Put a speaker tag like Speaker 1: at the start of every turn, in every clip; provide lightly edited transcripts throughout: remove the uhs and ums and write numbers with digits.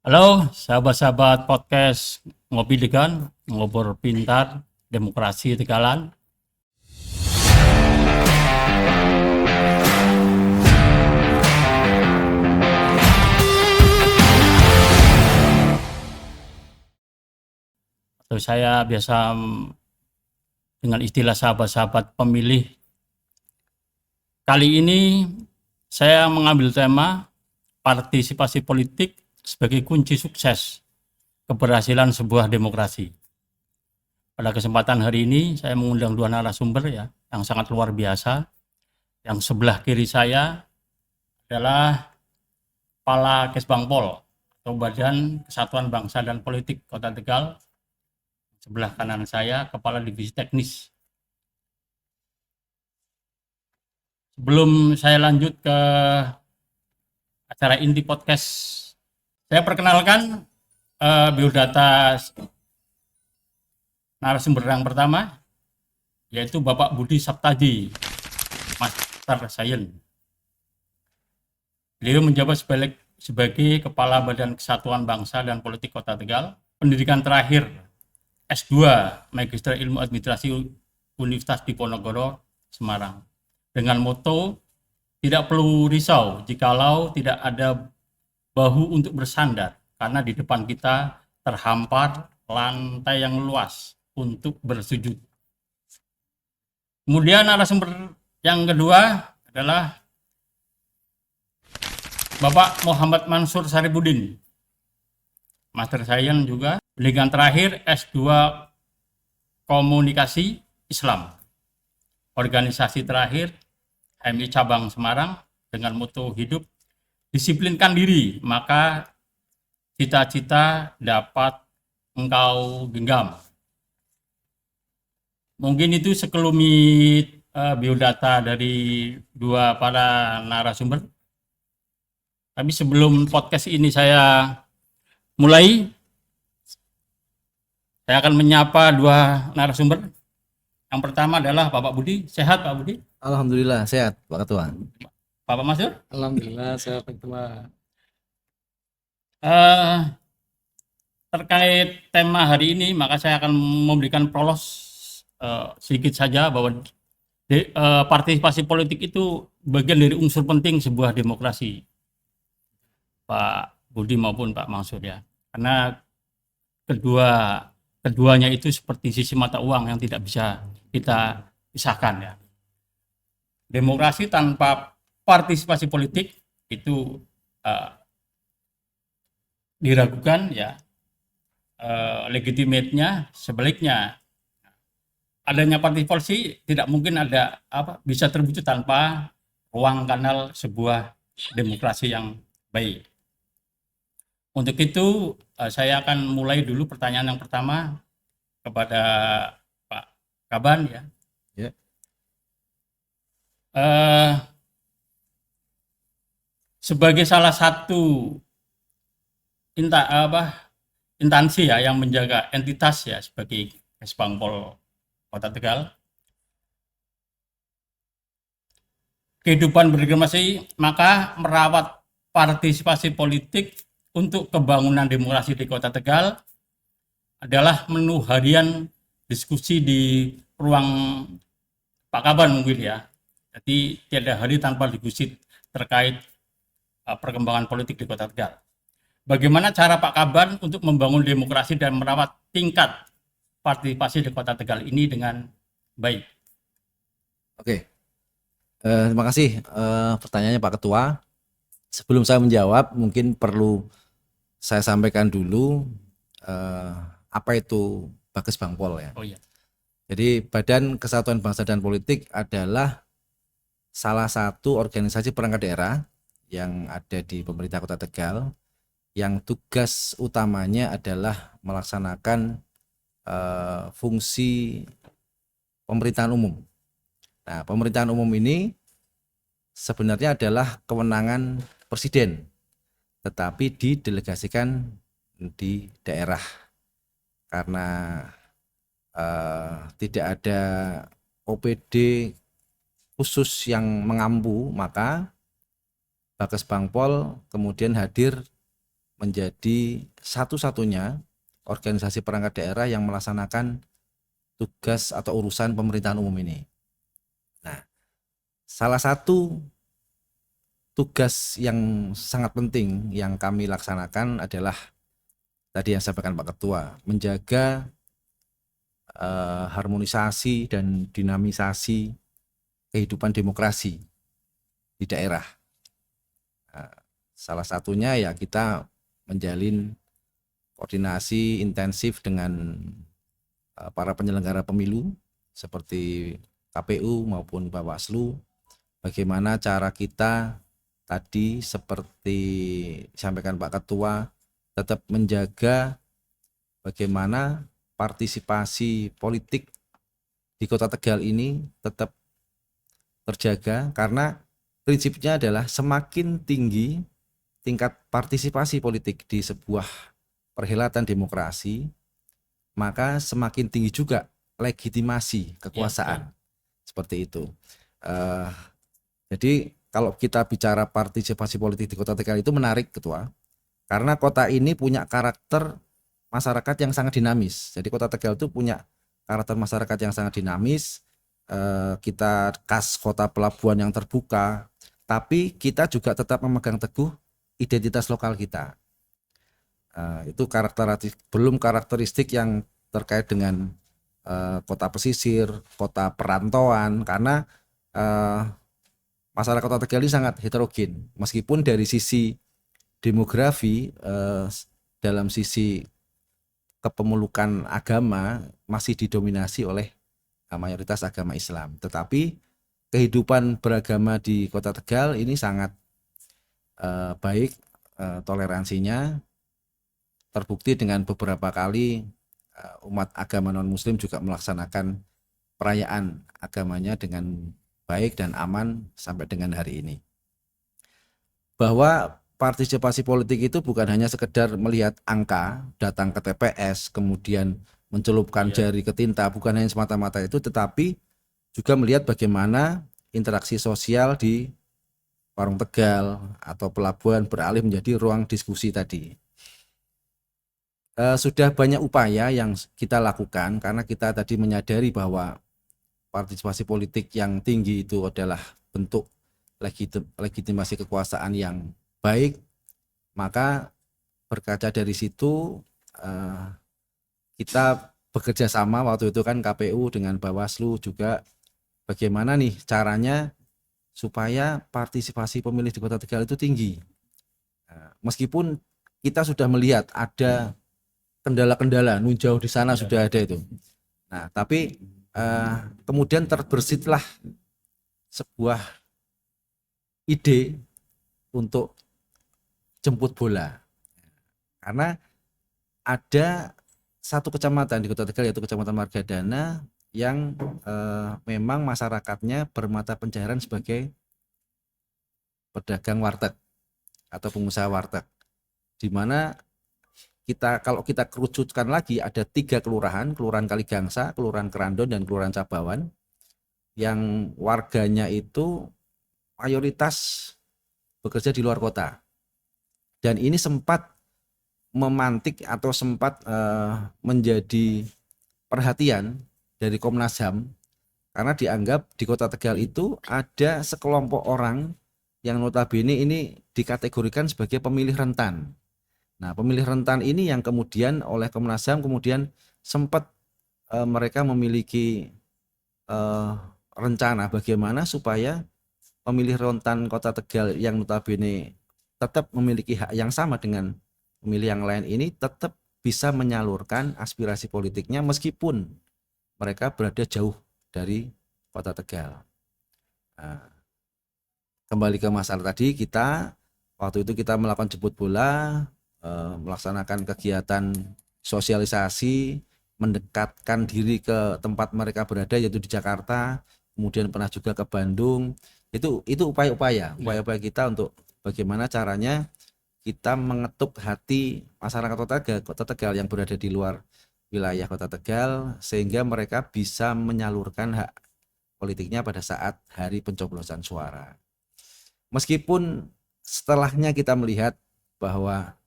Speaker 1: Halo, sahabat-sahabat podcast Ngopi Degan, ngobrol pintar, demokrasi Tegalan. Atau saya biasa dengan istilah sahabat-sahabat pemilih. Kali ini saya mengambil tema partisipasi politik sebagai kunci sukses keberhasilan sebuah demokrasi. Pada kesempatan hari ini saya mengundang dua narasumber yang sangat luar biasa. Yang sebelah kiri saya adalah Kepala Kesbangpol atau Badan Kesatuan Bangsa dan Politik Kota Tegal. Sebelah kanan saya Kepala Divisi Teknis. Sebelum saya lanjut ke acara inti podcast, saya perkenalkan biodata narasumber yang pertama, yaitu Bapak Budi Saptadi, Master Science. Beliau menjabat sebagai Kepala Badan Kesatuan Bangsa dan Politik Kota Tegal. Pendidikan terakhir S2 Magister Ilmu Administrasi Universitas Diponegoro, Semarang. Dengan moto, tidak perlu risau jikalau tidak ada bahu untuk bersandar, karena di depan kita terhampar lantai yang luas untuk bersujud. Kemudian narasumber yang kedua adalah Bapak Muhammad Mansur Saribudin, Master Science juga, pendidikan terakhir S2 Komunikasi Islam. Organisasi terakhir HMI Cabang Semarang dengan moto hidup disiplinkan diri, maka cita-cita dapat engkau genggam. Mungkin itu sekelumit biodata dari dua para narasumber. Tapi sebelum podcast ini saya mulai, saya akan menyapa dua narasumber. Yang pertama adalah Bapak Budi. Sehat Pak Budi?
Speaker 2: Alhamdulillah sehat Pak Ketua.
Speaker 1: Bapak Mansur?
Speaker 3: Alhamdulillah sehat Pak Ketua.
Speaker 1: Terkait tema hari ini, maka saya akan memberikan prolos sedikit saja bahwa partisipasi politik itu bagian dari unsur penting sebuah demokrasi, Pak Budi maupun Pak Mansur ya. Karena keduanya itu seperti sisi mata uang yang tidak bisa kita pisahkan ya. Demokrasi tanpa partisipasi politik itu diragukan ya. Legitimate-nya sebaliknya, adanya partisipasi tidak mungkin bisa terwujud tanpa ruang kanal sebuah demokrasi yang baik. Untuk itu saya akan mulai dulu pertanyaan yang pertama kepada Pak Kaban ya. Sebagai salah satu instansi ya yang menjaga entitas ya sebagai Kesbangpol Kota Tegal, kehidupan berdemokrasi maka merawat partisipasi politik untuk kebangunan demokrasi di Kota Tegal adalah menu harian diskusi di ruang Pak Kaban mungkin ya. Jadi tiada hari tanpa diskusi terkait perkembangan politik di Kota Tegal. Bagaimana cara Pak Kaban untuk membangun demokrasi dan merawat tingkat partisipasi di Kota Tegal ini dengan baik?
Speaker 2: Oke, terima kasih pertanyaannya Pak Ketua. Sebelum saya menjawab, mungkin perlu saya sampaikan dulu apa itu Bakesbangpol ya.
Speaker 1: Oh iya.
Speaker 2: Jadi Badan Kesatuan Bangsa dan Politik adalah salah satu organisasi perangkat daerah yang ada di pemerintah Kota Tegal, yang tugas utamanya adalah melaksanakan fungsi pemerintahan umum. Nah, pemerintahan umum ini sebenarnya adalah kewenangan presiden, tetapi didelegasikan di daerah karena tidak ada OPD khusus yang mengampu, maka Bakesbangpol kemudian hadir menjadi satu-satunya organisasi perangkat daerah yang melaksanakan tugas atau urusan pemerintahan umum ini. Nah, salah satu tugas yang sangat penting yang kami laksanakan adalah tadi yang sampaikan Pak Ketua, menjaga harmonisasi dan dinamisasi kehidupan demokrasi di daerah. Salah satunya ya kita menjalin koordinasi intensif dengan para penyelenggara pemilu seperti KPU maupun Bawaslu. Bagaimana cara kita tadi seperti disampaikan Pak Ketua tetap menjaga bagaimana partisipasi politik di Kota Tegal ini tetap terjaga, karena prinsipnya adalah semakin tinggi tingkat partisipasi politik di sebuah perhelatan demokrasi, maka semakin tinggi juga legitimasi kekuasaan. Seperti itu. Jadi kalau kita bicara partisipasi politik di Kota Tegal itu menarik, Ketua, karena kota ini punya karakter masyarakat yang sangat dinamis. Jadi Kota Tegal itu punya karakter masyarakat yang sangat dinamis. Kita khas kota pelabuhan yang terbuka, tapi kita juga tetap memegang teguh identitas lokal kita. Itu belum karakteristik yang terkait dengan kota pesisir, kota perantauan, karena masyarakat Kota Tegal ini sangat heterogen. Meskipun dari sisi demografi, dalam sisi kepemulukan agama masih didominasi oleh mayoritas agama Islam, tetapi kehidupan beragama di Kota Tegal ini sangat baik, toleransinya terbukti dengan beberapa kali umat agama non-muslim juga melaksanakan perayaan agamanya dengan baik dan aman sampai dengan hari ini. Bahwa partisipasi politik itu bukan hanya sekedar melihat angka, datang ke TPS, kemudian mencelupkan jari ke tinta, bukan hanya semata-mata itu, tetapi juga melihat bagaimana interaksi sosial di warung Tegal atau pelabuhan beralih menjadi ruang diskusi tadi. Sudah banyak upaya yang kita lakukan karena kita tadi menyadari bahwa partisipasi politik yang tinggi itu adalah bentuk legitimasi kekuasaan yang baik. Maka berkaca dari situ kita bekerja sama waktu itu kan KPU dengan Bawaslu juga, bagaimana nih caranya supaya partisipasi pemilih di Kota Tegal itu tinggi. Meskipun kita sudah melihat ada kendala-kendala, jauh di sana sudah ada itu. Nah, tapi kemudian terbersitlah sebuah ide untuk jemput bola. Karena ada satu kecamatan di Kota Tegal, yaitu Kecamatan Margadana, yang memang masyarakatnya bermata pencaharian sebagai pedagang warteg atau pengusaha warteg, di mana kalau kita kerucutkan lagi ada 3 kelurahan, Kelurahan Kaligangsa, Kelurahan Kerandon, dan Kelurahan Cabawan, yang warganya itu mayoritas bekerja di luar kota. Dan ini sempat memantik atau sempat menjadi perhatian dari Komnas HAM, karena dianggap di Kota Tegal itu ada sekelompok orang yang notabene ini dikategorikan sebagai pemilih rentan. Nah, pemilih rentan ini yang kemudian oleh Komnas HAM kemudian sempat mereka memiliki rencana bagaimana supaya pemilih rentan Kota Tegal yang notabene tetap memiliki hak yang sama dengan pemilih yang lain ini tetap bisa menyalurkan aspirasi politiknya meskipun mereka berada jauh dari Kota Tegal. Nah, kembali ke masalah tadi, waktu itu kita melakukan jemput bola, melaksanakan kegiatan sosialisasi, mendekatkan diri ke tempat mereka berada yaitu di Jakarta, kemudian pernah juga ke Bandung. Itu upaya-upaya kita untuk bagaimana caranya kita mengetuk hati masyarakat Kota Tegal yang berada di luar wilayah Kota Tegal sehingga mereka bisa menyalurkan hak politiknya pada saat hari pencoblosan suara. Meskipun setelahnya kita melihat bahwa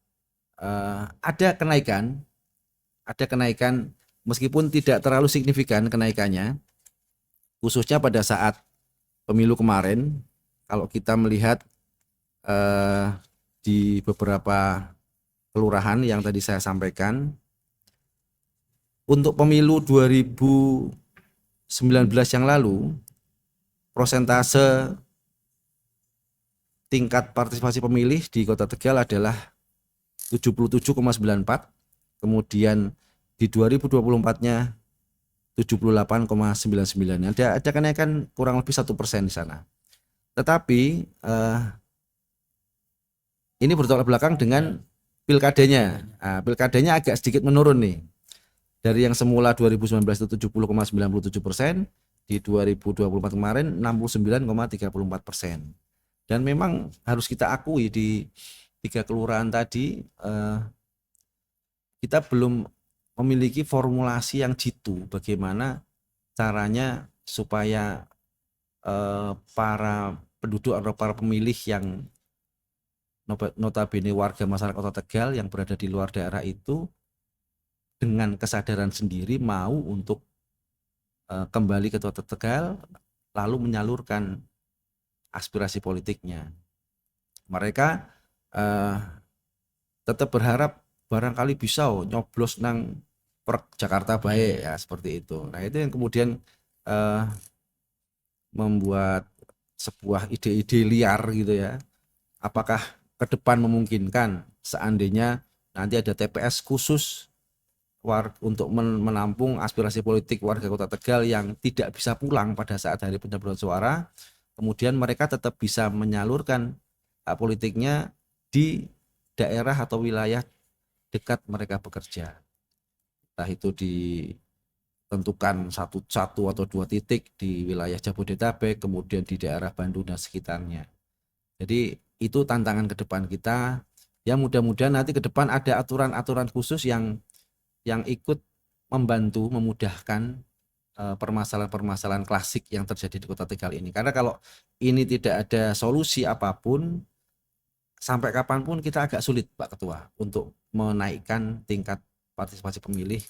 Speaker 2: ada kenaikan meskipun tidak terlalu signifikan kenaikannya, khususnya pada saat pemilu kemarin. Kalau kita melihat di beberapa kelurahan yang tadi saya sampaikan, untuk pemilu 2019 yang lalu, prosentase tingkat partisipasi pemilih di Kota Tegal adalah 77,94, kemudian di 2024-nya 78,99. Ada kenaikan kurang lebih 1% di sana. Tetapi ini bertolak belakang dengan pilkadanya. Pilkadanya agak sedikit menurun nih. Dari yang semula 2019 itu 70,97%, di 2024 kemarin 69,34%. Dan memang harus kita akui di 3 kelurahan tadi kita belum memiliki formulasi yang jitu bagaimana caranya supaya para penduduk atau para pemilih yang notabene warga masyarakat Kota Tegal yang berada di luar daerah itu dengan kesadaran sendiri mau untuk kembali ke Kota Tegal lalu menyalurkan aspirasi politiknya. Mereka tetap berharap barangkali bisa nyoblos nang Perk Jakarta baik ya, seperti itu. Nah, itu yang kemudian membuat sebuah ide-ide liar gitu ya. Apakah ke depan memungkinkan seandainya nanti ada TPS khusus untuk menampung aspirasi politik warga Kota Tegal yang tidak bisa pulang pada saat hari pencoblosan suara, kemudian mereka tetap bisa menyalurkan hak politiknya di daerah atau wilayah dekat mereka bekerja. Entah itu ditentukan satu atau 2 titik di wilayah Jabodetabek, kemudian di daerah Bandung dan sekitarnya. Jadi itu tantangan ke depan kita. Ya mudah-mudahan nanti ke depan ada aturan-aturan khusus yang ikut membantu memudahkan permasalahan-permasalahan klasik yang terjadi di Kota Tegal ini. Karena kalau ini tidak ada solusi apapun, sampai kapanpun kita agak sulit Pak Ketua untuk menaikkan tingkat partisipasi pemilih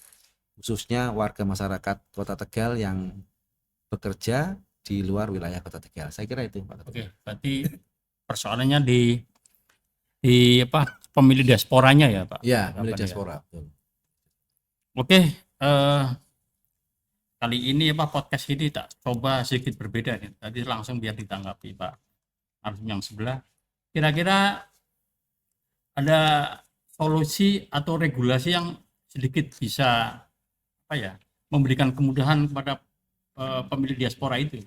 Speaker 2: khususnya warga masyarakat Kota Tegal yang bekerja di luar wilayah Kota Tegal. Saya kira itu Pak Ketua.
Speaker 1: Oke, berarti persoalannya di pemilih diasporanya ya Pak?
Speaker 2: Ya, pemilih diaspora.
Speaker 1: Ya. Oke, kali ini podcast ini tak coba sedikit berbeda nih. Tadi langsung biar ditanggapi Pak Arif yang sebelah. Kira-kira ada solusi atau regulasi yang sedikit bisa memberikan kemudahan kepada pemilih diaspora itu.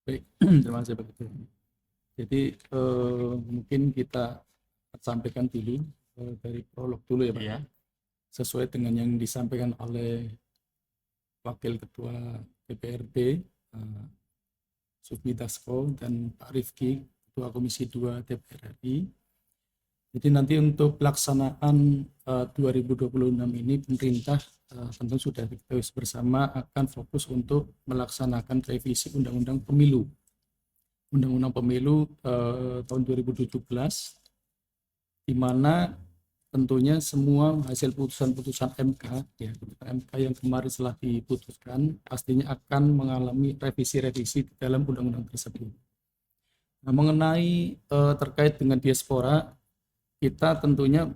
Speaker 3: Baik, terima kasih Pak Ketua. Jadi mungkin kita sampaikan dulu dari prolog dulu ya Pak.
Speaker 1: Iya.
Speaker 3: Sesuai dengan yang disampaikan oleh Wakil Ketua DPRD Sufmi Dasko dan Pak Rifki, Ketua Komisi 2 DPR RI. Jadi nanti untuk pelaksanaan 2026 ini pemerintah tentu sudah diketahui bersama akan fokus untuk melaksanakan revisi Undang-Undang Pemilu. Undang-Undang Pemilu tahun 2017, di mana tentunya semua hasil putusan-putusan MK, ya, MK yang kemarin setelah diputuskan pastinya akan mengalami revisi-revisi di dalam undang-undang tersebut. Nah, mengenai terkait dengan diaspora, kita tentunya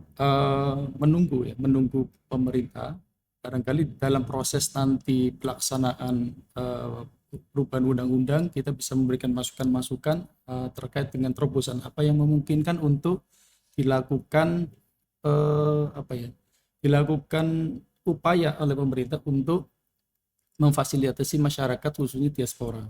Speaker 3: menunggu pemerintah barangkali dalam proses nanti pelaksanaan perubahan undang-undang kita bisa memberikan masukan-masukan terkait dengan terobosan apa yang memungkinkan untuk dilakukan dilakukan upaya oleh pemerintah untuk memfasilitasi masyarakat khususnya diaspora.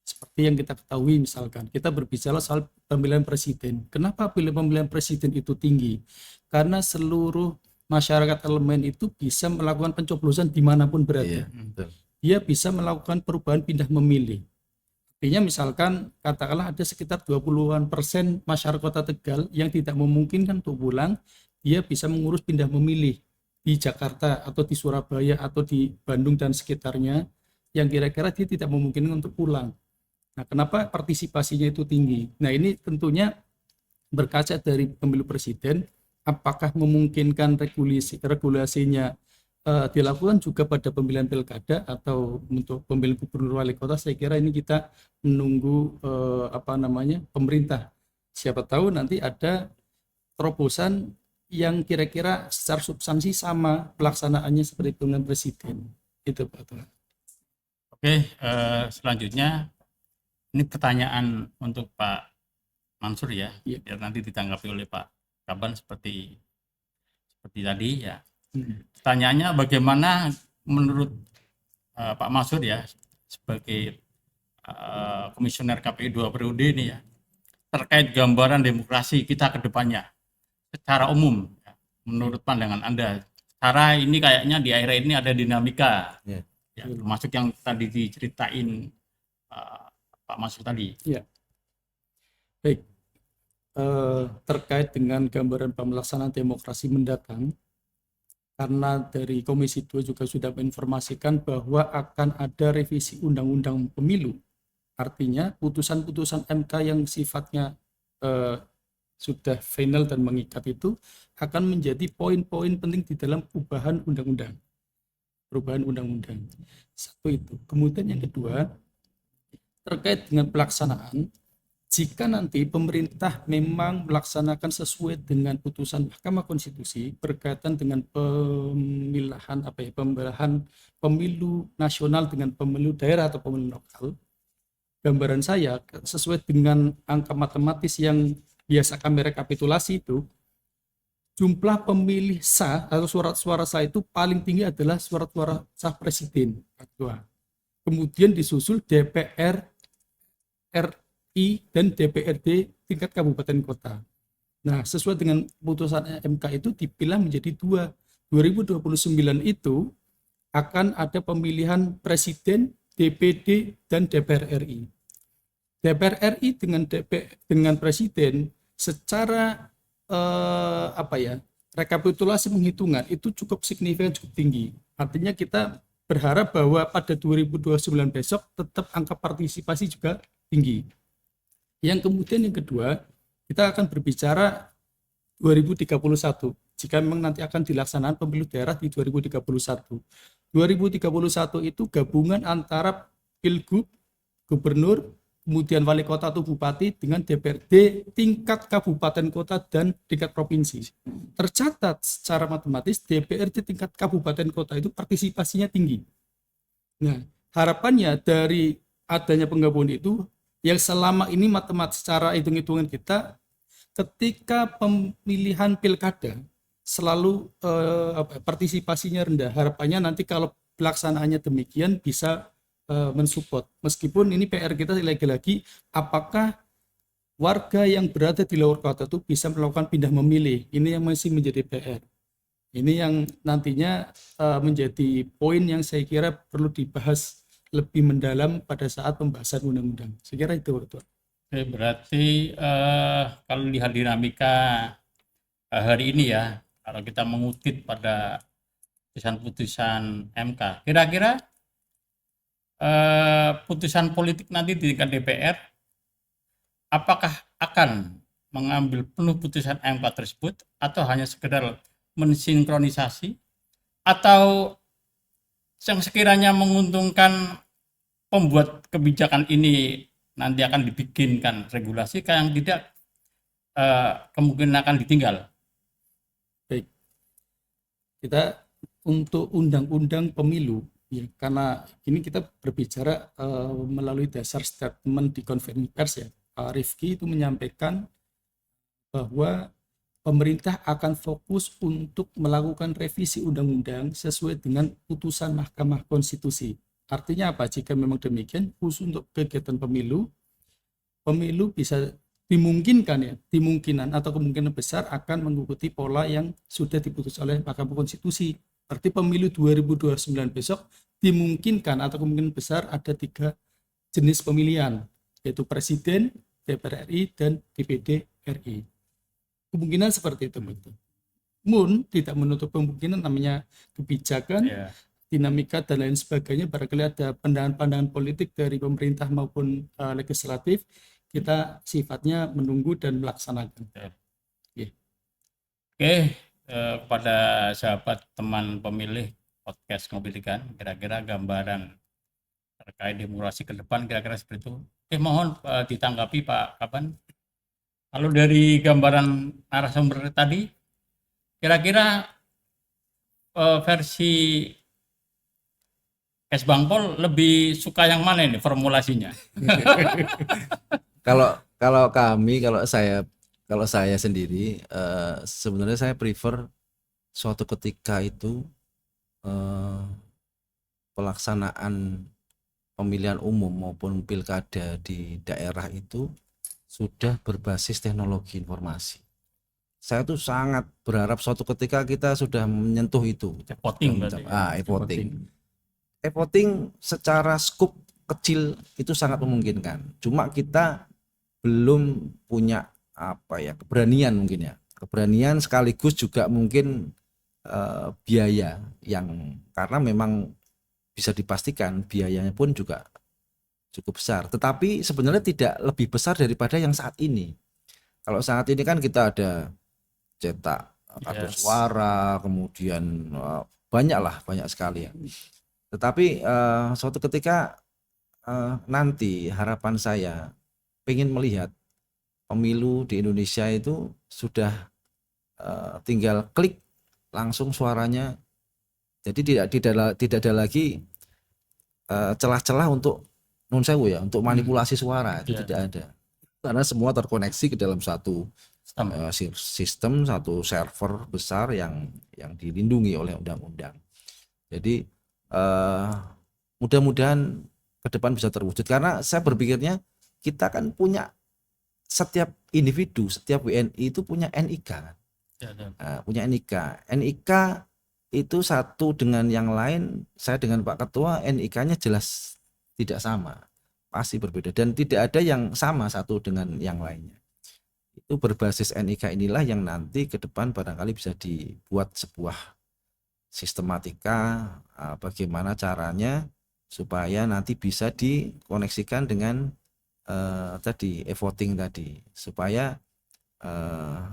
Speaker 3: Seperti yang kita ketahui, misalkan kita berbicara soal pemilihan presiden. Kenapa pemilihan presiden itu tinggi? Karena seluruh masyarakat elemen itu bisa melakukan pencoblosan dimanapun berada. Dia bisa melakukan perubahan pindah memilih. Artinya misalkan katakanlah ada sekitar 20% masyarakat Kota Tegal yang tidak memungkinkan untuk pulang, dia bisa mengurus pindah memilih di Jakarta atau di Surabaya atau di Bandung dan sekitarnya yang kira-kira dia tidak memungkinkan untuk pulang. Nah, kenapa partisipasinya itu tinggi? Nah, ini tentunya berkaca dari pemilu presiden, apakah memungkinkan regulasinya dilakukan juga pada pemilihan pilkada atau untuk pemilihan gubernur wali kota. Saya kira ini kita menunggu pemerintah. Siapa tahu nanti ada terobosan yang kira-kira secara substansi sama pelaksanaannya seperti pemilihan presiden. Itu Pak Tuhan.
Speaker 1: Oke, selanjutnya ini pertanyaan untuk Pak Mansur ya,
Speaker 3: Iya.
Speaker 1: biar nanti ditanggapi oleh Pak Kaban seperti tadi ya. Pertanyaannya, bagaimana menurut Pak Mansur ya sebagai komisioner KPU 2 periode ini ya, terkait gambaran demokrasi kita ke depannya secara umum ya, menurut pandangan Anda. Cara ini kayaknya di akhir ini ada dinamika.
Speaker 2: Ya.
Speaker 1: Ya, termasuk yang tadi diceritain Pak Mansur tadi.
Speaker 3: Ya. Baik. Terkait dengan gambaran pelaksanaan demokrasi mendatang, karena dari Komisi 2 juga sudah menginformasikan bahwa akan ada revisi Undang-Undang Pemilu. Artinya putusan-putusan MK yang sifatnya sudah final dan mengikat itu akan menjadi poin-poin penting di dalam perubahan undang-undang. Satu itu. Kemudian yang kedua, terkait dengan pelaksanaan, jika nanti pemerintah memang melaksanakan sesuai dengan putusan Mahkamah Konstitusi berkaitan dengan pemilihan pemilu nasional dengan pemilu daerah atau pemilu lokal, gambaran saya sesuai dengan angka matematis yang biasa kami rekapitulasi itu, jumlah pemilih sah atau surat suara sah itu paling tinggi adalah surat suara sah presiden. Kemudian disusul DPR RI dan DPRD tingkat kabupaten kota. Nah, sesuai dengan putusan MK itu dipilah menjadi dua. 2029 itu akan ada pemilihan presiden, DPD, dan DPR RI. DPR RI dengan presiden secara rekapitulasi penghitungan itu cukup signifikan, cukup tinggi. Artinya kita berharap bahwa pada 2029 besok tetap angka partisipasi juga tinggi. Yang kemudian yang kedua, kita akan berbicara 2031. Jika memang nanti akan dilaksanakan pemilu daerah di 2031. 2031 itu gabungan antara pilgub, gubernur, kemudian wali kota atau bupati dengan DPRD tingkat kabupaten kota dan tingkat provinsi. Tercatat secara matematis DPRD tingkat kabupaten kota itu partisipasinya tinggi. Nah, harapannya dari adanya penggabungan itu yang selama ini matematis secara hitung-hitungan kita, ketika pemilihan pilkada selalu partisipasinya rendah. Harapannya nanti kalau pelaksanaannya demikian bisa mensupport. Meskipun ini PR kita lagi-lagi, apakah warga yang berada di luar kota itu bisa melakukan pindah memilih. Ini yang masih menjadi PR. Ini yang nantinya menjadi poin yang saya kira perlu dibahas lebih mendalam pada saat pembahasan undang-undang. Saya kira itu, Pak.
Speaker 1: Oke, berarti kalau lihat dinamika hari ini ya, kalau kita mengutip pada putusan MK, kira-kira putusan politik nanti di tingkat DPR apakah akan mengambil penuh putusan MK tersebut atau hanya sekedar mensinkronisasi, atau yang sekiranya menguntungkan pembuat kebijakan ini nanti akan dibikinkan regulasi, yang tidak kemungkinan akan ditinggal.
Speaker 3: Baik, kita untuk undang-undang pemilu ya, karena ini kita berbicara melalui dasar statement di konferensi pers ya, Pak Rifki itu menyampaikan bahwa pemerintah akan fokus untuk melakukan revisi undang-undang sesuai dengan putusan Mahkamah Konstitusi. Artinya apa? Jika memang demikian, khusus untuk kegiatan pemilu bisa dimungkinan atau kemungkinan besar akan mengikuti pola yang sudah diputus oleh Mahkamah Konstitusi. Berarti pemilu 2029 besok dimungkinkan atau kemungkinan besar ada 3 jenis pemilihan, yaitu presiden, DPR RI, dan DPD RI. Kemungkinan seperti itu. Namun tidak menutup kemungkinan namanya kebijakan, dinamika dan lain sebagainya, barangkali ada pandangan-pandangan politik dari pemerintah maupun legislatif kita sifatnya menunggu dan melaksanakan.
Speaker 1: Oke, kepada sahabat teman pemilih podcast Ngobilikan, kira-kira gambaran terkait demokrasi ke depan kira-kira seperti itu. Oke, mohon ditanggapi Pak Kaban. Kalau dari gambaran narasumber tadi, kira-kira versi Bangpol lebih suka yang mana ini formulasinya?
Speaker 2: Kalau kami, kalau saya sendiri, sebenarnya saya prefer suatu ketika itu pelaksanaan pemilihan umum maupun pilkada di daerah itu sudah berbasis teknologi informasi. Saya tuh sangat berharap suatu ketika kita sudah menyentuh itu.
Speaker 1: Voting berarti.
Speaker 2: E-voting. E-voting secara skup kecil itu sangat memungkinkan. Cuma kita belum punya keberanian mungkin ya. Keberanian sekaligus juga mungkin biaya yang karena memang bisa dipastikan biayanya pun juga cukup besar. Tetapi sebenarnya tidak lebih besar daripada yang saat ini. Kalau saat ini kan kita ada cetak kartu suara, kemudian banyak sekali ya. Tetapi suatu ketika nanti harapan saya pengen melihat pemilu di Indonesia itu sudah tinggal klik langsung suaranya. Jadi tidak ada lagi celah-celah untuk untuk manipulasi suara, itu tidak ada. Karena semua terkoneksi ke dalam satu sistem, satu server besar yang dilindungi oleh undang-undang. Jadi mudah-mudahan ke depan bisa terwujud, karena saya berpikirnya kita kan punya setiap individu, setiap WNI itu punya NIK kan? Punya NIK. NIK itu satu dengan yang lain. Saya dengan Pak Ketua NIK-nya jelas tidak sama, pasti berbeda, dan tidak ada yang sama satu dengan yang lainnya. Itu berbasis NIK inilah yang nanti ke depan barangkali bisa dibuat sebuah sistematika bagaimana caranya supaya nanti bisa dikoneksikan dengan tadi e-voting tadi, supaya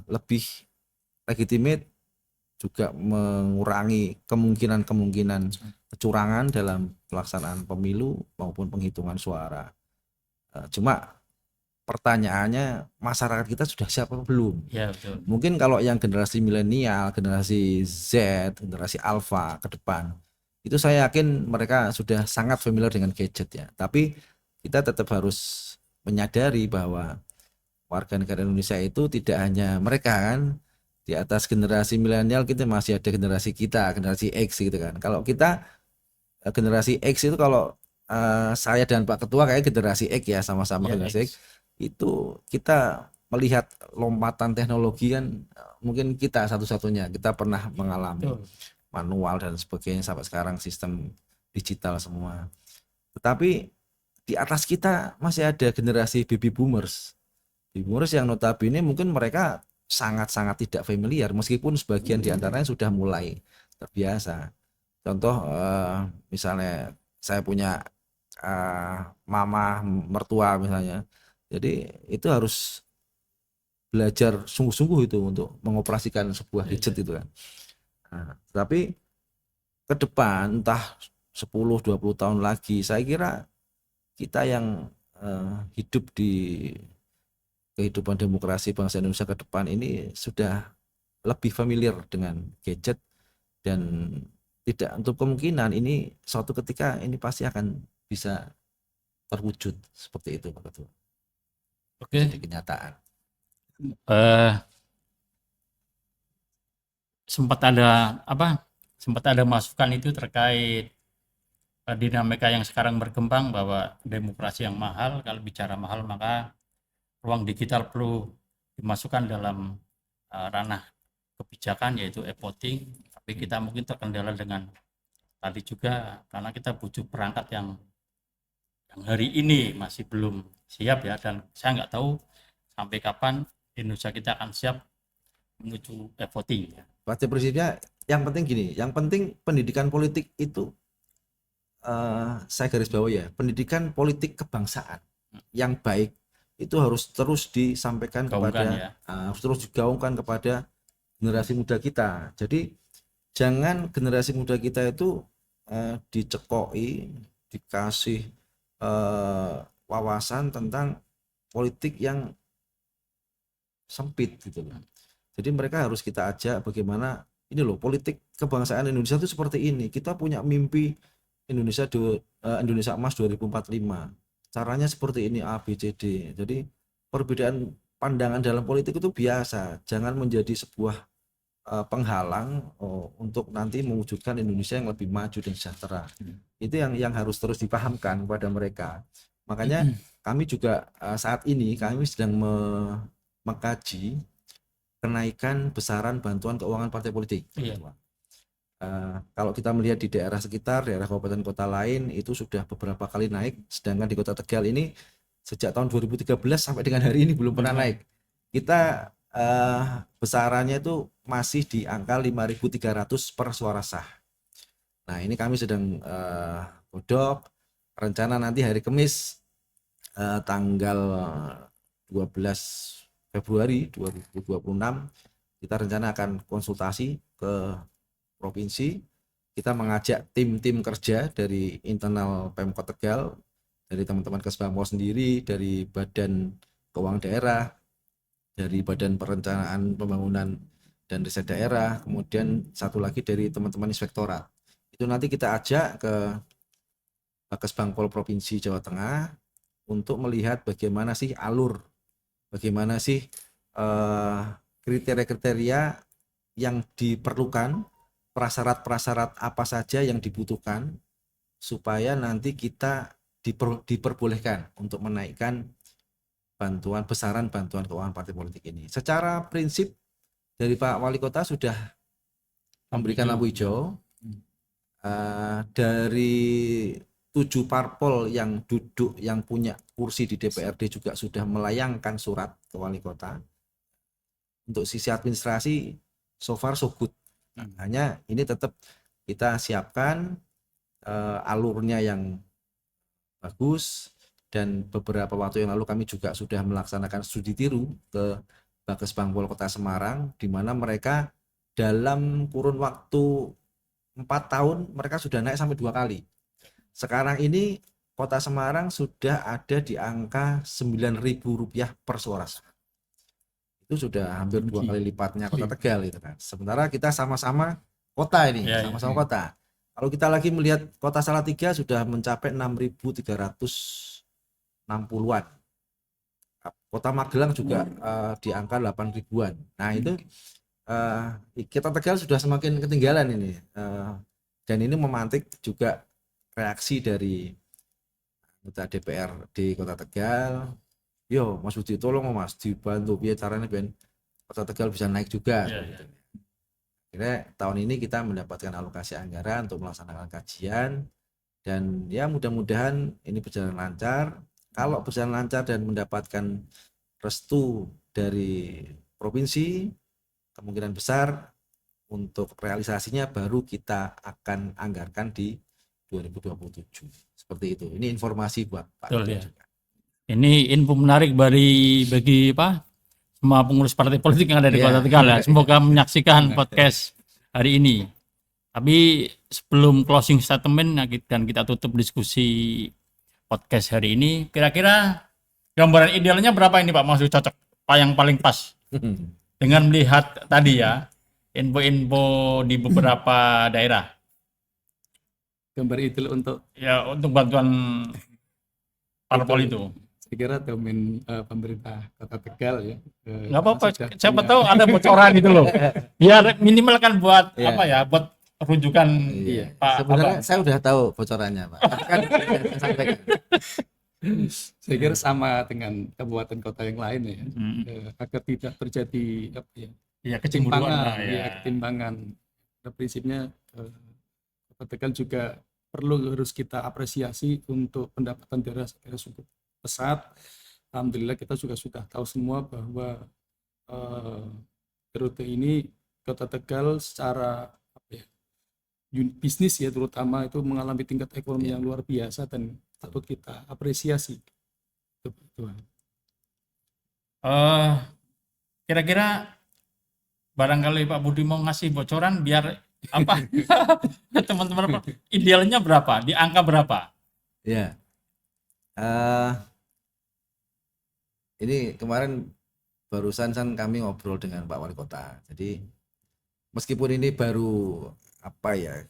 Speaker 2: lebih legitimate, juga mengurangi kemungkinan kecurangan dalam pelaksanaan pemilu maupun penghitungan suara. Cuma pertanyaannya, masyarakat kita sudah siap apa belum?
Speaker 1: Ya, betul.
Speaker 2: Mungkin kalau yang generasi milenial, generasi Z, generasi Alpha ke depan, itu saya yakin mereka sudah sangat familiar dengan gadget ya. Tapi kita tetap harus menyadari bahwa warga negara Indonesia itu tidak hanya mereka kan. Di atas generasi milenial kita masih ada generasi generasi X gitu kan. Kalau kita generasi X itu, kalau saya dan Pak Ketua kayak generasi X ya, sama-sama ya, generasi X. Itu kita melihat lompatan teknologi kan, mungkin kita satu-satunya, kita pernah mengalami manual dan sebagainya, sampai sekarang sistem digital semua. Tetapi di atas kita masih ada generasi baby boomers yang notabene mungkin mereka sangat-sangat tidak familiar, meskipun sebagian diantaranya sudah mulai terbiasa. Contoh misalnya saya punya mama mertua misalnya, jadi itu harus belajar sungguh-sungguh itu untuk mengoperasikan sebuah gadget itu kan. Tapi ke depan entah 10-20 tahun lagi, saya kira kita yang hidup di kehidupan demokrasi bangsa Indonesia ke depan ini sudah lebih familiar dengan gadget, dan tidak untuk kemungkinan ini suatu ketika ini pasti akan bisa terwujud seperti itu Pak Ketua.
Speaker 1: Oke.
Speaker 2: Jadi kenyataan.
Speaker 1: Sempat ada masukan itu terkait dinamika yang sekarang berkembang, bahwa demokrasi yang mahal, kalau bicara mahal maka ruang digital perlu dimasukkan dalam ranah kebijakan, yaitu e-voting. Tapi kita mungkin terkendala dengan tadi juga, karena kita butuh perangkat yang hari ini masih belum siap ya, dan saya nggak tahu sampai kapan Indonesia kita akan siap menuju e-voting ya.
Speaker 2: Pada prinsipnya yang penting gini, yang penting pendidikan politik itu saya garis bawah ya, pendidikan politik kebangsaan yang baik itu harus terus disampaikan
Speaker 1: Gaungkan
Speaker 2: kepada
Speaker 1: ya.
Speaker 2: harus terus digaungkan kepada generasi muda kita. Jadi jangan generasi muda kita itu dicekoi, dikasih wawasan tentang politik yang sempit gitu loh. Jadi mereka harus kita ajak bagaimana ini loh, politik kebangsaan Indonesia itu seperti ini. Kita punya mimpi Indonesia Emas 2045. Caranya seperti ini A B C D. Jadi perbedaan pandangan dalam politik itu biasa. Jangan menjadi sebuah penghalang untuk nanti mewujudkan Indonesia yang lebih maju dan sejahtera. Itu yang harus terus dipahamkan kepada mereka. Makanya kami juga saat ini kami sedang mengkaji kenaikan besaran bantuan keuangan partai politik.
Speaker 1: Iya.
Speaker 2: Kalau kita melihat di daerah sekitar, daerah kabupaten kota lain itu sudah beberapa kali naik, sedangkan di Kota Tegal ini sejak tahun 2013 sampai dengan hari ini belum pernah naik. Kita besarannya itu masih di angka 5.300 per suara sah. Nah, ini kami sedang godok rencana nanti hari Kamis tanggal 12 Februari 2026 kita rencana akan konsultasi ke provinsi. Kita mengajak tim-tim kerja dari internal Pemkot Tegal, dari teman-teman Kesbangpol sendiri, dari Badan Keuangan Daerah, dari Badan Perencanaan Pembangunan dan Riset Daerah, kemudian satu lagi dari teman-teman inspektorat. Itu nanti kita ajak ke Kesbangpol Provinsi Jawa Tengah untuk melihat bagaimana sih bagaimana sih kriteria-kriteria yang diperlukan, prasyarat-prasyarat apa saja yang dibutuhkan supaya nanti kita diperbolehkan untuk menaikkan besaran bantuan keuangan partai politik ini. Secara prinsip dari Pak Wali Kota sudah memberikan lampu hijau. Dari 7 parpol yang duduk yang punya kursi di DPRD juga sudah melayangkan surat ke Wali Kota. Untuk sisi administrasi so far so good. Hanya ini tetap kita siapkan alurnya yang bagus, dan beberapa waktu yang lalu kami juga sudah melaksanakan studi tiru ke Bakesbangpol Kota Semarang, di mana mereka dalam kurun waktu 4 tahun mereka sudah naik sampai 2 kali. Sekarang ini Kota Semarang sudah ada di angka Rp9.000 per suara sah. Itu sudah hampir 2 kali lipatnya Kota Tegal itu kan. Sementara kita sama-sama kota ini, sama-sama kota. Kalau kita lagi melihat Kota Salatiga sudah mencapai 6.360-an. Kota Magelang juga di angka 8.000-an. Nah, itu Kota Tegal sudah semakin ketinggalan ini. Dan ini memantik juga reaksi dari anggota DPR di Kota Tegal. Yo, Mas Budi tolong Mas dibantu biar caranya biar Kota Tegal bisa naik juga. Akhirnya tahun ini kita mendapatkan alokasi anggaran untuk melaksanakan kajian, dan ya mudah-mudahan ini berjalan lancar. Kalau berjalan lancar dan mendapatkan restu dari provinsi, kemungkinan besar untuk realisasinya baru kita akan anggarkan di 2027. Seperti itu. Ini informasi buat Pak.
Speaker 1: Betul, ya. Ini info menarik bagi semua pengurus partai politik yang ada di Kota Tegal ya. Semoga menyaksikan podcast hari ini. Tapi sebelum closing statement dan kita tutup diskusi podcast hari ini, kira-kira gambaran idealnya berapa ini Pak Maksud cocok? Pak yang paling pas dengan melihat tadi ya info-info di beberapa daerah.
Speaker 3: Gambar ideal untuk
Speaker 1: bantuan parpol itu.
Speaker 3: Saya kira domain pemerintah Kota Tegal ya.
Speaker 1: Nggak apa-apa, siapa tahu ada bocoran itu loh. Biar minimal kan buat buat rujukan.
Speaker 2: Iya.
Speaker 1: Pak.
Speaker 2: Sebenarnya saya udah tahu bocorannya Pak. Kan sampaikan.
Speaker 3: Saya kira sama dengan kabupaten kota yang lain ya. Agar tidak terjadi ketimpangan. Prinsipnya Kota Tegal juga harus kita apresiasi untuk pendapatan daerah cukup pesat. Alhamdulillah kita juga sudah tahu semua bahwa periode ini Kota Tegal secara bisnis ya terutama itu mengalami tingkat ekonomi yang luar biasa dan patut kita apresiasi.
Speaker 1: Eh, Kira-kira barangkali Pak Budi mau ngasih bocoran biar apa teman-teman apa, idealnya berapa? Di angka berapa?
Speaker 2: Ya, eh ini kemarin barusan kan kami ngobrol dengan Pak Wali Kota. Jadi meskipun ini baru apa ya,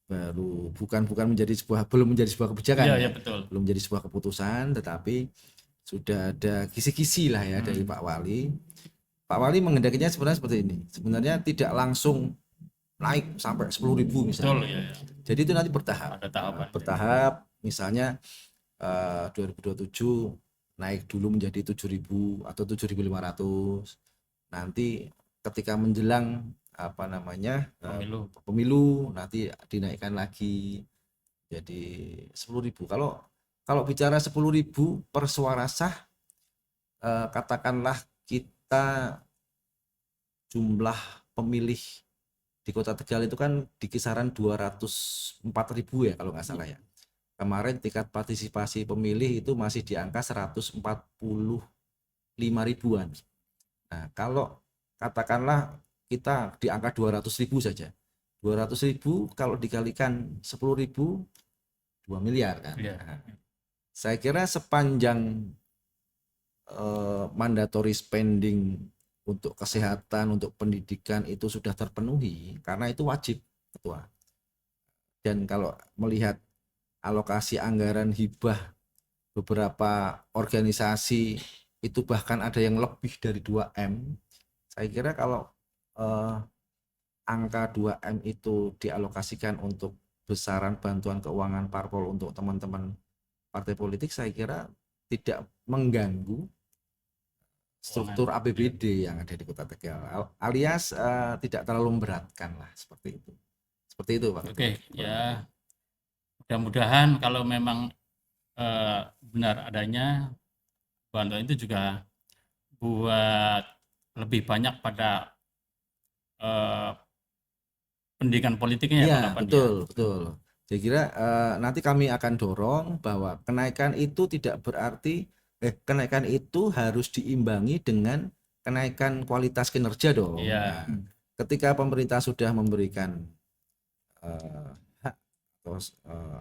Speaker 2: baru bukan menjadi sebuah belum menjadi sebuah kebijakan
Speaker 1: Iya,
Speaker 2: ya,
Speaker 1: ya betul.
Speaker 2: belum menjadi sebuah keputusan, tetapi sudah ada kisi-kisi lah ya dari Pak Wali. Pak Wali menghendakinya sebenarnya seperti ini. Sebenarnya tidak langsung naik sampai 10.000
Speaker 1: Betul
Speaker 2: misalnya.
Speaker 1: ya, ya.
Speaker 2: Jadi itu nanti bertahap.
Speaker 1: Ada tahapan.
Speaker 2: Bertahap, misalnya 2027 naik dulu menjadi 7.000 atau 7.500. Nanti ketika menjelang apa namanya pemilu nanti dinaikkan lagi jadi 10.000. Kalau bicara 10.000 per suara sah, katakanlah kita jumlah pemilih di Kota Tegal itu kan di kisaran 204.000 ya kalau nggak salah ya. Kemarin tingkat partisipasi pemilih itu masih di angka 145 ribuan. Nah, kalau katakanlah kita di angka 200.000 saja. 200.000 kalau dikalikan 10.000, 2 miliar kan.
Speaker 1: Iya.
Speaker 2: Nah, saya kira sepanjang mandatory spending untuk kesehatan, untuk pendidikan itu sudah terpenuhi, karena itu wajib, Ketua. Dan kalau melihat alokasi anggaran hibah beberapa organisasi itu bahkan ada yang lebih dari 2M, saya kira kalau angka 2M itu dialokasikan untuk besaran bantuan keuangan parpol untuk teman-teman partai politik, saya kira tidak mengganggu struktur APBD yang ada di Kota Tegal, alias tidak terlalu memberatkan lah, seperti itu Pak.
Speaker 1: Oke, ya mudah-mudahan kalau memang benar adanya bantuan itu juga buat lebih banyak pada pendidikan politiknya ya
Speaker 2: Iya,
Speaker 1: Pak Kapan, ya.
Speaker 2: betul. Saya kira nanti kami akan dorong bahwa kenaikan itu tidak berarti kenaikan itu harus diimbangi dengan kenaikan kualitas kinerja dong.
Speaker 1: Iya.
Speaker 2: Nah, ketika pemerintah sudah memberikan hak atau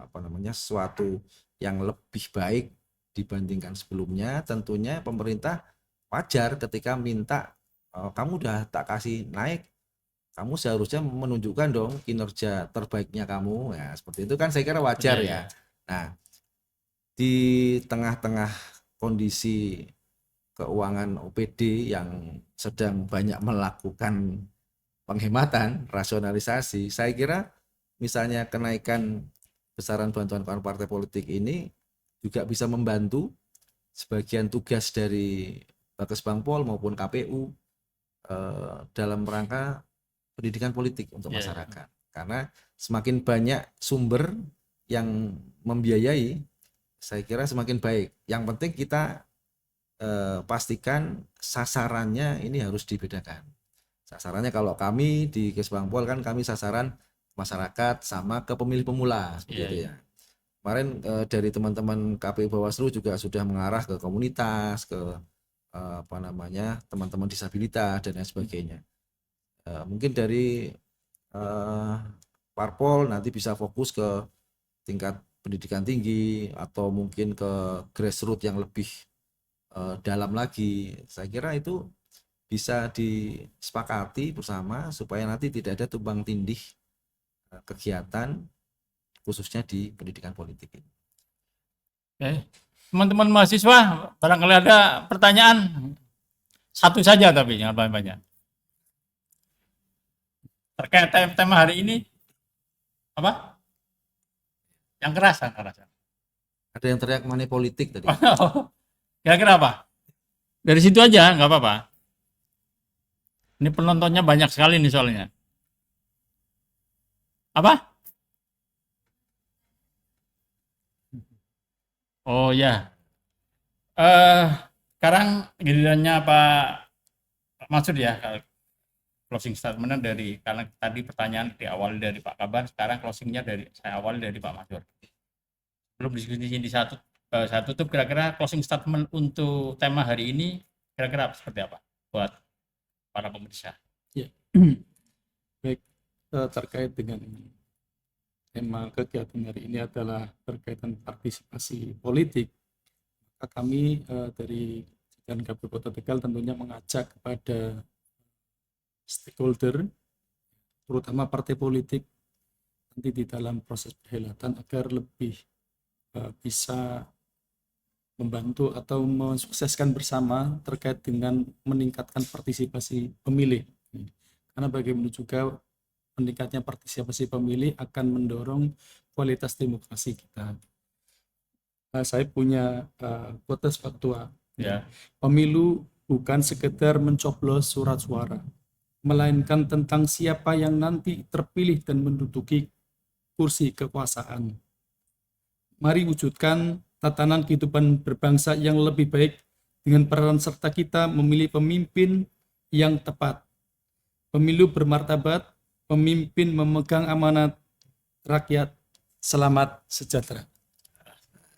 Speaker 2: apa namanya sesuatu yang lebih baik dibandingkan sebelumnya, tentunya pemerintah wajar ketika minta kamu udah tak kasih naik, kamu seharusnya menunjukkan dong kinerja terbaiknya kamu, ya seperti itu kan, saya kira wajar ya. Nah, di tengah-tengah kondisi keuangan OPD yang sedang banyak melakukan penghematan, rasionalisasi, saya kira misalnya kenaikan besaran bantuan keuangan partai politik ini juga bisa membantu sebagian tugas dari Bages Bangpol maupun KPU dalam rangka pendidikan politik untuk masyarakat. Karena semakin banyak sumber yang membiayai, saya kira semakin baik. Yang penting kita pastikan sasarannya ini harus dibedakan. Sasarannya kalau kami di Kesbangpol kan kami sasaran masyarakat sama ke pemilih pemula seperti itu ya. Kemarin dari teman-teman KPU Bawaslu juga sudah mengarah ke komunitas, ke apa namanya teman-teman disabilitas dan lain sebagainya. Mungkin dari parpol nanti bisa fokus ke tingkat pendidikan tinggi atau mungkin ke grassroots yang lebih dalam lagi. Saya kira itu bisa disepakati bersama supaya nanti tidak ada tumbang tindih kegiatan khususnya di pendidikan politik.
Speaker 1: Oke. Teman-teman mahasiswa, barangkali ada pertanyaan, satu saja tapi jangan banyak-banyak. Terkait tema hari ini, apa? Yang keras.
Speaker 2: Ada yang teriak money politik tadi.
Speaker 1: Kira-kira apa? Dari situ aja, nggak apa-apa. Ini penontonnya banyak sekali nih soalnya. Apa? Oh ya. Sekarang gilirannya Pak Maksud ya, closing statementnya dari, karena tadi pertanyaan diawali dari Pak Kaban, sekarang closingnya saya awali dari Pak Masyur. Belum diskusi di saya tutup, kira-kira closing statement untuk tema hari ini Kira-kira seperti apa buat para pemirsa?
Speaker 3: Baik, terkait dengan tema kegiatan hari ini adalah berkaitan partisipasi politik. Maka kami dari jajaran KPU Kota Tegal tentunya mengajak kepada stakeholder, terutama partai politik, nanti di dalam proses perhelatan agar lebih bisa membantu atau mensukseskan bersama terkait dengan meningkatkan partisipasi pemilih. Karena bagaimana juga meningkatnya partisipasi pemilih akan mendorong kualitas demokrasi kita. Saya punya quotes faktual.
Speaker 1: Ya.
Speaker 3: Pemilu bukan sekedar mencoblos surat suara, melainkan tentang siapa yang nanti terpilih dan menduduki kursi kekuasaan. Mari wujudkan tatanan kehidupan berbangsa yang lebih baik dengan peran serta kita memilih pemimpin yang tepat. Pemilu bermartabat, pemimpin memegang amanat, rakyat selamat sejahtera.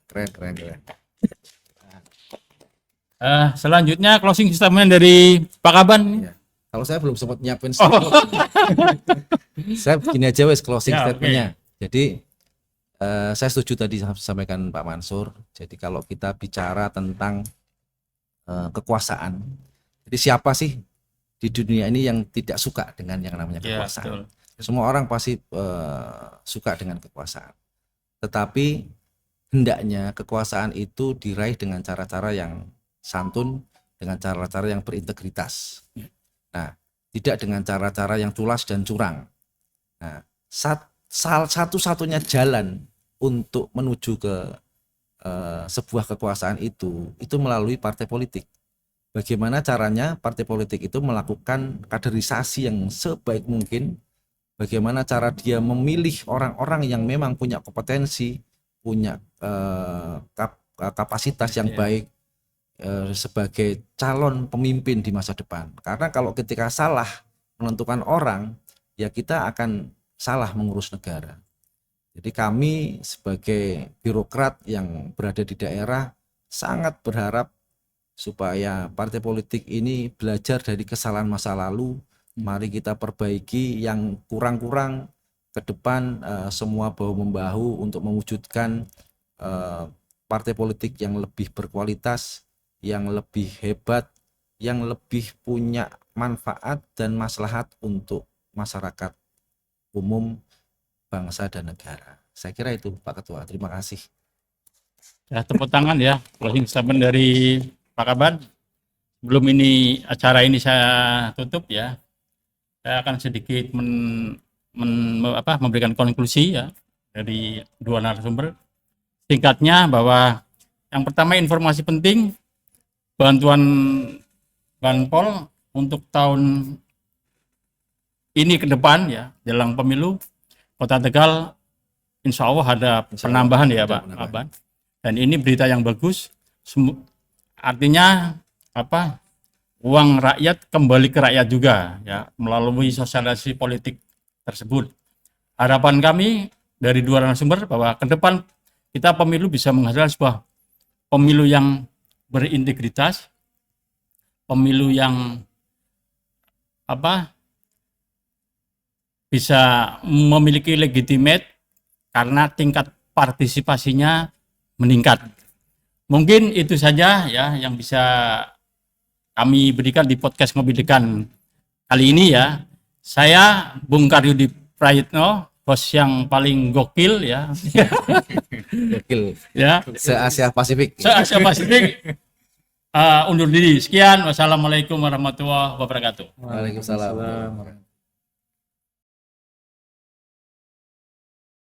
Speaker 2: Keren.
Speaker 1: Selanjutnya closing statement dari Pak Kaban.
Speaker 2: Ya. Kalau saya belum sempat nyiapin saya begini aja wes closing
Speaker 1: Ya,
Speaker 2: statementnya. Jadi saya setuju tadi sampaikan Pak Mansur. Jadi kalau kita bicara tentang kekuasaan, jadi siapa sih di dunia ini yang tidak suka dengan yang namanya kekuasaan? Semua orang pasti suka dengan kekuasaan. Tetapi hendaknya kekuasaan itu diraih dengan cara-cara yang santun, dengan cara-cara yang berintegritas. Nah, tidak dengan cara-cara yang culas dan curang. Nah, satu-satunya jalan untuk menuju ke sebuah kekuasaan itu melalui partai politik. Bagaimana caranya partai politik itu melakukan kaderisasi yang sebaik mungkin, bagaimana cara dia memilih orang-orang yang memang punya kompetensi, punya kapasitas yang baik sebagai calon pemimpin di masa depan. Karena kalau ketika salah menentukan orang, ya kita akan salah mengurus negara. Jadi kami sebagai birokrat yang berada di daerah sangat berharap supaya partai politik ini belajar dari kesalahan masa lalu. Mari kita perbaiki yang kurang-kurang ke depan, semua bahu-membahu untuk mewujudkan partai politik yang lebih berkualitas, yang lebih hebat, yang lebih punya manfaat dan maslahat untuk masyarakat umum, bangsa dan negara. Saya kira itu Pak Ketua. Terima kasih.
Speaker 1: Ya, tepuk tangan ya closing statement dari Pak Kaban. Sebelum ini acara ini saya tutup ya, saya akan sedikit memberikan konklusi ya dari dua narasumber. Singkatnya bahwa yang pertama informasi penting, bantuan Banpol untuk tahun ini ke depan ya jelang pemilu Kota Tegal insya Allah ada penambahan ya Pak Kaban. Dan ini berita yang bagus. Artinya uang rakyat kembali ke rakyat juga ya melalui sosialisasi politik tersebut. Harapan kami dari dua narasumber bahwa ke depan kita pemilu bisa menghasilkan sebuah pemilu yang berintegritas, pemilu yang bisa memiliki legitimate karena tingkat partisipasinya meningkat. Mungkin itu saja ya yang bisa kami berikan di podcast Ngopi Dekan kali ini ya. Saya Bung Karyudi Prayitno, host yang paling gokil ya.
Speaker 2: Gokil.
Speaker 1: Ya.
Speaker 2: Se-Asia Pasifik.
Speaker 1: Se-Asia Pasifik. Undur diri. Sekian. Wassalamualaikum warahmatullahi wabarakatuh.
Speaker 2: Waalaikumsalam.